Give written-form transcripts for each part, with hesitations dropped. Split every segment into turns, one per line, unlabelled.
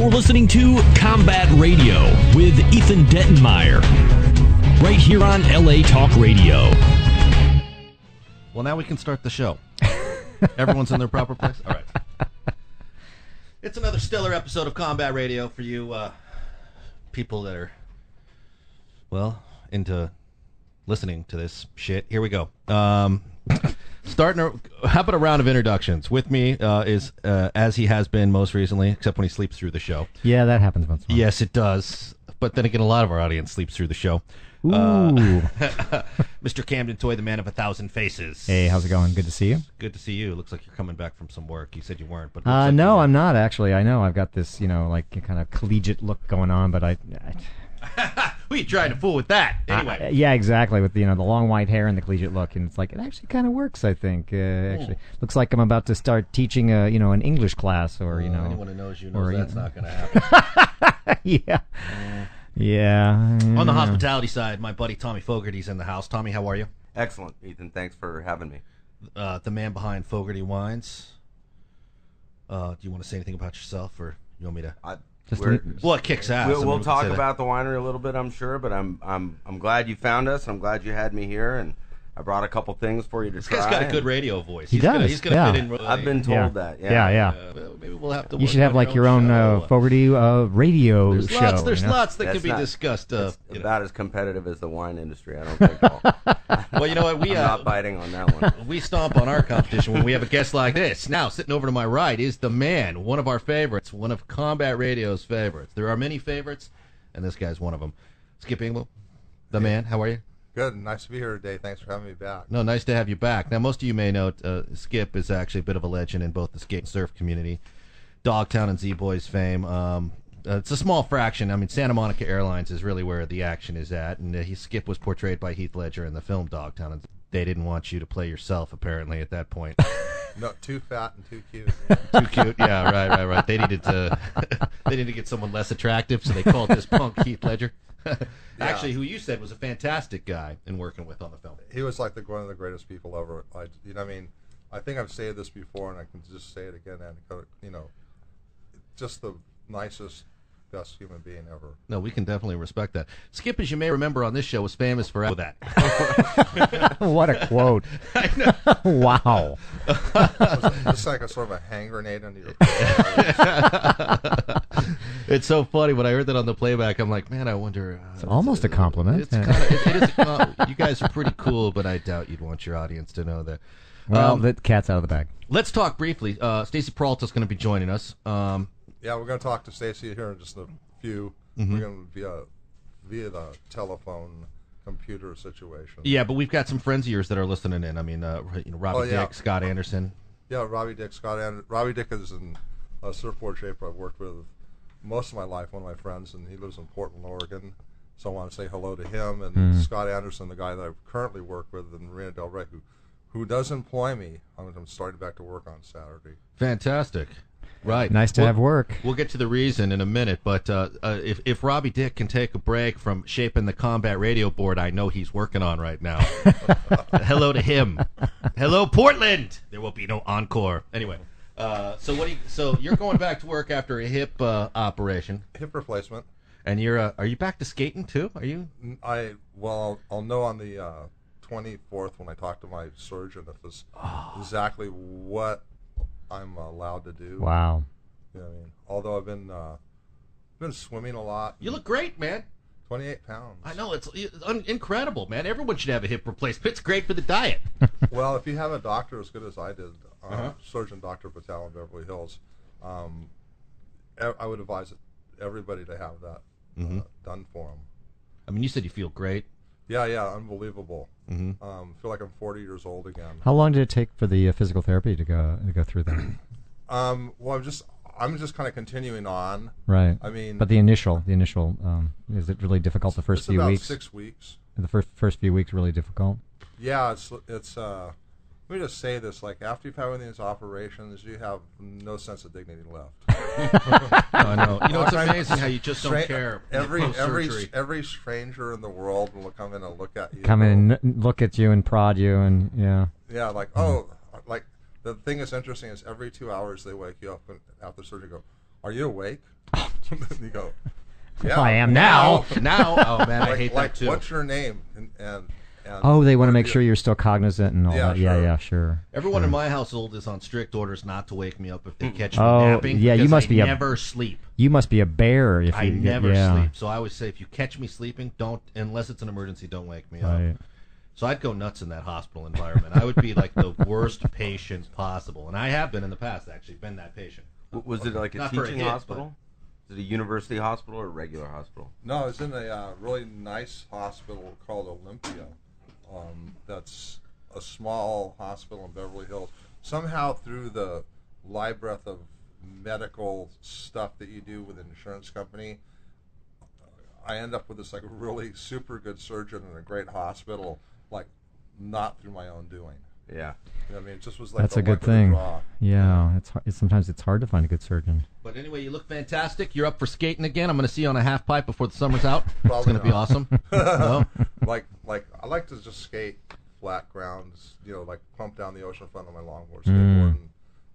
You're listening to Combat Radio with Ethan Dettenmeyer, right here on LA Talk Radio.
Well, now we can start the show. Everyone's in their proper place? All right. It's another stellar episode of Combat Radio for you people that are, well, into listening to this shit. Here we go. How about a round of introductions? With me is, as he has been most recently, except when he sleeps through the show.
Yeah, that happens once in a while.
Yes, it does. But then again, a lot of our audience sleeps through the show.
Ooh.
Mr. Camden Toy, the man of 1,000 faces.
Hey, how's it going? Good to see you.
Good to see you. Looks like you're coming back from some work. You said you weren't, but
no, I'm not actually. I know I've got this, like kind of collegiate look going on, but I
Who are you trying to fool with that? Anyway.
yeah, exactly. With the long white hair and the collegiate look, and it's like it actually kind of works. I think actually looks like I'm about to start teaching an English class, or
anyone who knows you knows
or,
that's not going to happen.
Yeah. Yeah.
On the hospitality side, my buddy Tommy Fogarty's in the house. Tommy, how are you?
Excellent, Ethan. Thanks for having me.
The man behind Fogarty Wines. Do you want to say anything about yourself, or you want me to? Well, it kicks ass.
We'll talk about the winery a little bit, I'm sure, but I'm glad you found us. I'm glad you had me here, and I brought a couple things for you to try.
This guy's got a good radio voice.
He's
gonna fit in.
I've been told that.
Yeah.
Maybe we'll have to.
You should have your own Fogarty radio show.
There's lots that can be discussed.
It's about as competitive as the wine industry. I don't think.
Well, you know what?
I'm not biting on that one.
We stomp on our competition when we have a guest like this. Now, sitting over to my right is the man, one of our favorites, one of Combat Radio's favorites. There are many favorites, and this guy's one of them. Skip Engblom, the man. How are you?
Good. Nice to be here today. Thanks for having me back.
No, nice to have you back. Now, most of you may know Skip is actually a bit of a legend in both the skate and surf community. Dogtown and Z-Boys fame. It's a small fraction. I mean, Santa Monica Airlines is really where the action is at. And Skip was portrayed by Heath Ledger in the film Dogtown. And they didn't want you to play yourself, apparently, at that point.
No, too fat and too cute.
Too cute. Yeah, right. They needed to get someone less attractive, so they called this punk Heath Ledger. Actually, who you said was a fantastic guy in working with on the film.
He was like one of the greatest people ever. I think I've said this before, and I can just say it again. And just the nicest, best human being ever.
No, we can definitely respect that. Skip, as you may remember on this show, was famous for that.
What a quote!
I know.
Wow.
It's like a sort of a hand grenade into your.
It's so funny when I heard that on the playback. I'm like, man, I wonder.
It's almost a compliment.
It's it is a compliment. You guys are pretty cool, but I doubt you'd want your audience to know that.
Well, the cat's out of the bag.
Let's talk briefly. Stacey Peralta's going to be joining us.
Yeah, we're going to talk to Stacey here in just a few.
Mm-hmm.
We're going to via the telephone computer situation.
Yeah, but we've got some friends of yours that are listening in. I mean, Robbie Dick, Scott Anderson.
Yeah, Robbie Dick, Scott Anderson. Robbie Dick is a surfboard shaper I've worked with most of my life, one of my friends, and he lives in Portland, Oregon. So I want to say hello to him. And Scott Anderson, the guy that I currently work with in Marina Del Rey, who does employ me. I'm starting back to work on Saturday.
Fantastic. Right.
Nice to have work.
We'll get to the reason in a minute, but if Robbie Dick can take a break from shaping the Combat Radio board I know he's working on right now, hello to him. Hello, Portland! There will be no encore. Anyway, so you're going back to work after a hip operation.
Hip replacement.
And are you back to skating too? Are you?
I'll know on the 24th when I talk to my surgeon if it's exactly what I'm allowed to do.
Wow.
You know what I mean? Although I've been swimming a lot.
You look great, man.
28 pounds.
I know, it's incredible, man. Everyone should have a hip replacement. It's great for the diet.
Well, if you have a doctor as good as I did, Surgeon Dr. Patel in Beverly Hills, I would advise everybody to have that done for them.
I mean, you said you feel great.
Yeah, unbelievable. Feel like I'm 40 years old again.
How long did it take for the physical therapy to go through that?
Well, I'm just kind of continuing on.
Right.
I mean,
but the initial, is it really difficult the first few weeks?
It's about 6 weeks.
The first few weeks really difficult.
Yeah, it's let me just say this: like after you've had one of these operations, you have no sense of dignity left.
I know. You know, it's amazing how you just don't care.
Every stranger in the world will come in and look at you.
Come in and look at you and prod you and
Yeah, like the thing that's interesting is every 2 hours they wake you up and after surgery go, "Are you awake?" And you go, "Yeah,
I am now."
Now, oh man, I hate
like,
that too.
what's your name? And
Oh, they want to make
you-
sure you're still cognizant and all
Yeah,
that. Yeah,
sure.
yeah, sure.
Everyone in
sure.
my household is on strict orders not to wake me up if they catch me
Oh,
napping.
yeah, you
because
must
I
be a-
never sleep.
You must be a bear if you
I never
yeah.
sleep. So I always say, if you catch me sleeping, don't, unless it's an emergency, don't wake me up.
Right.
So I'd go nuts in that hospital environment. I would be like the worst patient possible, and I have been in the past. Actually, been that patient.
Was it like a
Not for a
teaching
hit,
hospital? Is it a university hospital or a regular hospital?
No, it's in a really nice hospital called Olympia. That's a small hospital in Beverly Hills. Somehow, through the labyrinth of medical stuff that you do with an insurance company, I end up with this like really super good surgeon in a great hospital, like not through my own doing.
Yeah.
You know what I mean, it just was like
That's
the
a good
luck of the
thing.
draw.
Yeah, sometimes it's hard to find a good surgeon.
But anyway, you look fantastic. You're up for skating again. I'm going to see you on a half pipe before the summer's out. It's
Probably
going to be
not.
awesome. No?
Like I like to just skate flat grounds, like pump down the ocean front on my longboard
Mm.
skateboard. And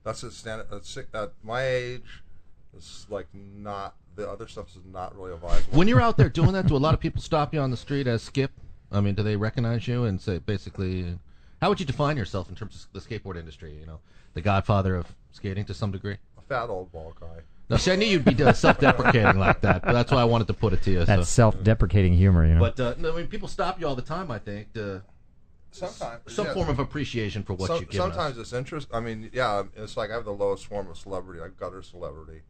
that's a standard. At my age, it's like not the other stuff is not really advisable.
When you're out there doing that, do a lot of people stop you on the street as Skip? I mean, do they recognize you and say, basically, how would you define yourself in terms of the skateboard industry? The godfather of skating to some degree?
A fat old bald guy.
Now, see, I knew you'd be self-deprecating like that, but that's why I wanted to put it to you.
That's self-deprecating humor,
But no, I mean, people stop you all the time. I think
Sometimes
some form of appreciation for what you give
Sometimes
us.
it's interest. I mean, yeah, it's like I have the lowest form of celebrity. I gutter celebrity.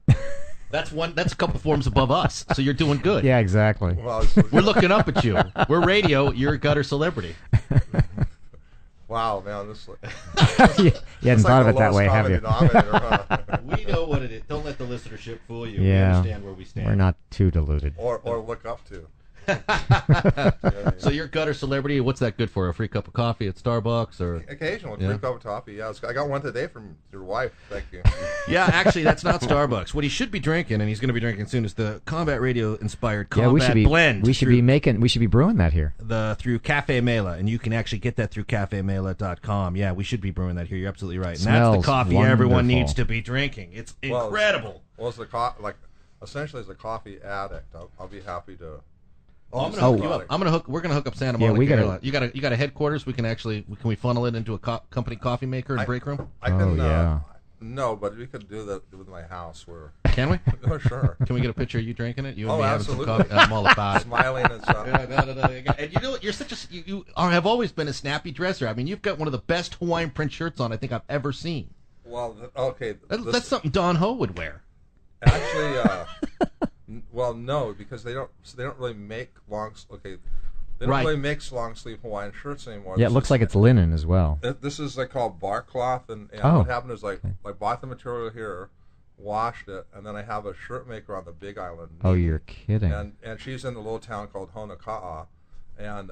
That's a couple forms above us. So you're doing good.
yeah, exactly.
Well, it's,
We're looking up at you. We're radio. You're a gutter celebrity.
wow, man, this.
You hadn't thought of it that way, have you?
We know what it is. Don't let the listenership fool you. We
Yeah.
understand where we stand.
We're not too deluded.
or look up to.
So you're gutter celebrity. What's that good for? A free cup of coffee at Starbucks, or?
Occasionally,
Yeah.
free cup of coffee. Yeah, I got one today from your wife. Thank you.
Yeah, actually, that's not Starbucks. What he should be drinking, and he's going to be drinking soon, is the Combat Radio inspired Combat
Yeah, we should be
Blend.
We should be brewing that here.
Through Cafe Mela, and you can actually get that through cafemela.com. Yeah, we should be brewing that here. You're absolutely right. And
Smells
that's the coffee everyone
wonderful.
needs to be drinking. It's incredible.
Well, as essentially as a coffee addict, I'll be happy to.
I'm gonna hook you up. We're gonna hook up Santa Monica.
we gotta-
Airline. You got a headquarters. We can we funnel it into a company coffee maker and break room.
I can.
yeah.
No, but we could do that with my house. Where?
Can we?
Oh, sure.
Can we get a picture of you drinking it? You and
Oh,
me
absolutely.
having some coffee. I'm all about it.
Smiling and stuff.
And you know what? You're such a have always been a snappy dresser. I mean, you've got one of the best Hawaiian print shirts on I think I've ever seen.
Well, okay.
That's something Don Ho would wear.
Actually, well, no, because they don't really make long. Okay, they don't
Right.
really make long sleeve Hawaiian shirts anymore.
Yeah, it
This
looks
is-
like it's linen as well.
This is called bark cloth, and
Oh.
what happened is I bought the material here, washed it, and then I have a shirt maker on the Big Island.
Oh, you're kidding.
And she's in the little town called Honeka'a, and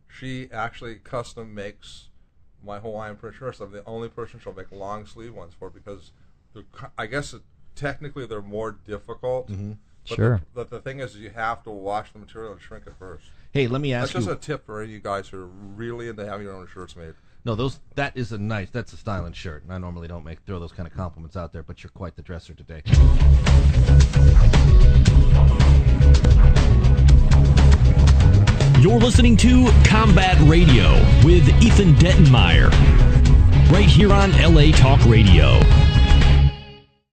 she actually custom makes my Hawaiian print shirts. I'm the only person she'll make long sleeve ones for because I guess technically they're more difficult.
Mm-hmm.
But
Sure.
But the thing is, you have to wash the material and shrink it first.
Hey, let me
That's
ask you.
just a tip for you guys who are really into having your own shirts made.
No, that's a styling shirt. And I normally don't throw those kind of compliments out there, but you're quite the dresser today.
You're listening to Combat Radio with Ethan Dettenmeyer, right here on LA Talk Radio.